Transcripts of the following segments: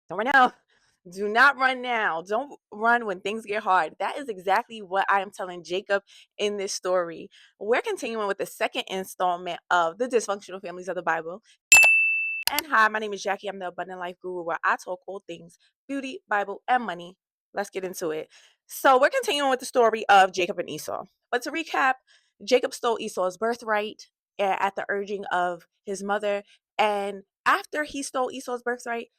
Don't run now. Do not run now. Don't run when things get hard. That is exactly what I am telling Jacob in this story. We're continuing with the second installment of the dysfunctional families of the Bible. And hi, my name is Jackie. I'm the Abundant Life Guru, where I talk all things beauty, Bible, and money. Let's get into it. So, we're continuing with the story of Jacob and Esau. But to recap, Jacob stole Esau's birthright at the urging of his mother. And after he stole Esau's birthright,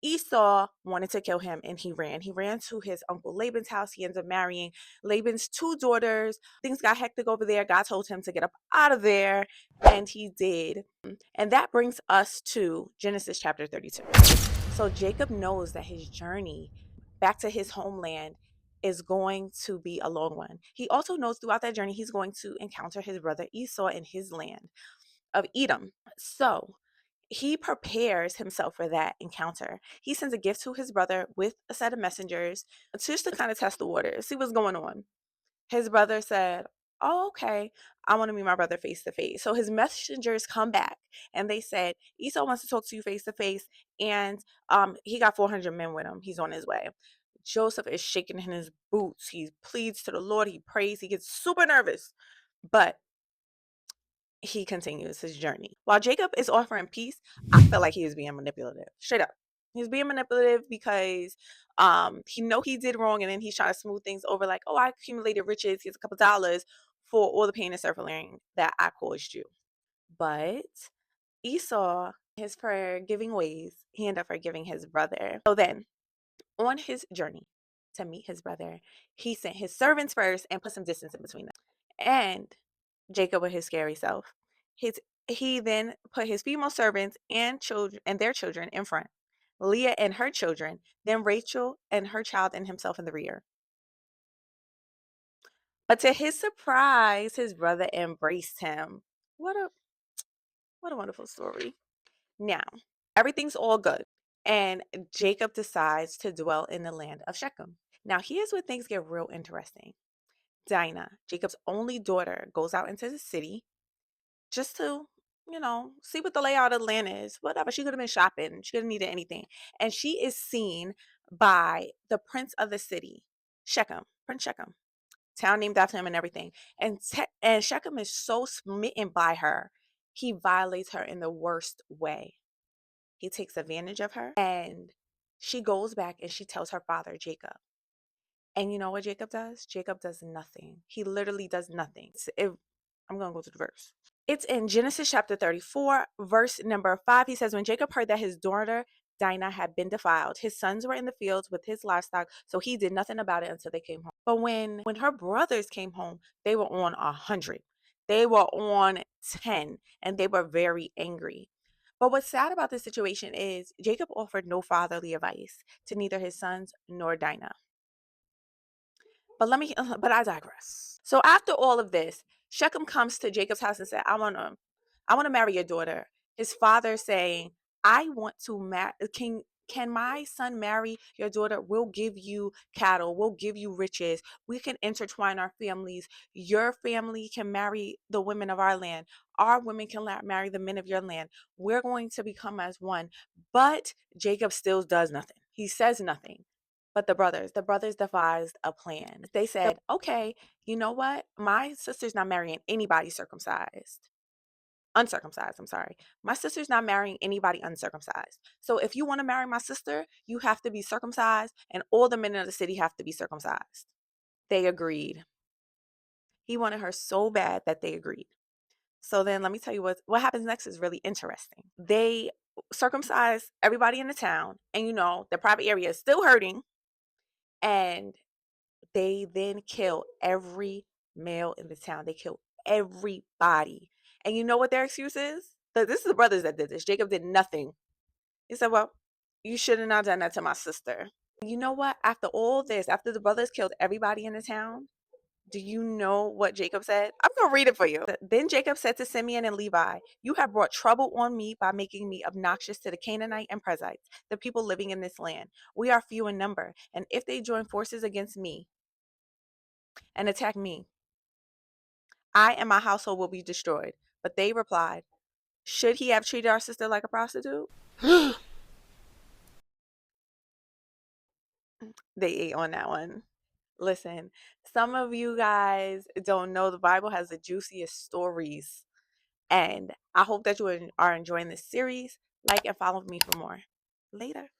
Esau wanted to kill him and he ran. He ran to his uncle Laban's house. He ends up marrying Laban's two daughters. Things got hectic over there. God told him to get up out of there, and he did. And that brings us to Genesis chapter 32. So Jacob knows that his journey back to his homeland is going to be a long one. He also knows throughout that journey he's going to encounter his brother Esau in his land of Edom. So he prepares himself for that encounter. He sends a gift to his brother with a set of messengers just to kind of test the waters, see what's going on. His brother said, "Oh, okay. I want to meet my brother face to face." So his messengers come back and they said, "Esau wants to talk to you face to face, and he got 400 men with him. He's on his way." Joseph is shaking in his boots. He pleads to the Lord. He prays. He gets super nervous, but he continues his journey. While Jacob is offering peace, I feel like he is being manipulative. Straight up. He's being manipulative because he know he did wrong, and then he's trying to smooth things over like, "Oh, I accumulated riches. Here's a couple dollars for all the pain and suffering that I caused you." But Esau, his prayer giving ways, he ended up forgiving his brother. So then, on his journey to meet his brother, he sent his servants first and put some distance in between them. And Jacob with his scary self. His he then put his female servants and children and their children in front, Leah and her children, then Rachel and her child and himself in the rear. But to his surprise, his brother embraced him. What a what a wonderful story. Now, everything's all good. And Jacob decides to dwell in the land of Shechem. Now, here's where things get real interesting. Dinah, Jacob's only daughter, goes out into the city just to, see what the layout of the land is. Whatever. She could have been shopping. She could have needed anything. And she is seen by the prince of the city, Shechem, Prince Shechem, town named after him and everything. And Shechem is so smitten by her, he violates her in the worst way. He takes advantage of her, and she goes back and she tells her father, Jacob. And you know what Jacob does? Jacob does nothing. He literally does nothing. I'm going to go to the verse. It's in Genesis chapter 34, verse number 5. He says, when Jacob heard that his daughter Dinah had been defiled, his sons were in the fields with his livestock, so he did nothing about it until they came home. But when her brothers came home, they were on 100. They were on 10, and they were very angry. But what's sad about this situation is Jacob offered no fatherly advice to neither his sons nor Dinah. But I digress. So after all of this, Shechem comes to Jacob's house and said, I want to marry your daughter. His father saying, I want to marry, can my son marry your daughter? We'll give you cattle. We'll give you riches. We can intertwine our families. Your family can marry the women of our land. Our women can marry the men of your land. We're going to become as one. But Jacob still does nothing. He says nothing. But the brothers devised a plan. They said, okay, you know what? My sister's not marrying anybody uncircumcised. I'm sorry. My sister's not marrying anybody uncircumcised. So if you want to marry my sister, you have to be circumcised, and all the men of the city have to be circumcised. They agreed. He wanted her so bad that they agreed. So then let me tell you what happens next is really interesting. They circumcise everybody in the town, and the private area is still hurting, and they then kill every male in the town. They kill everybody. And you know what their excuse is? This is the brothers that did this. Jacob did nothing. He said, well, you should have not done that to my sister. You know what? After all this, after the brothers killed everybody in the town, do you know what Jacob said? I'm going to read it for you. Then Jacob said to Simeon and Levi, you have brought trouble on me by making me obnoxious to the Canaanite and Perizzites, the people living in this land. We are few in number, and if they join forces against me and attack me, I and my household will be destroyed. But they replied, should he have treated our sister like a prostitute? They ate on that one. Listen, some of you guys don't know the Bible has the juiciest stories. And I hope that you are enjoying this series. Like and follow me for more. Later.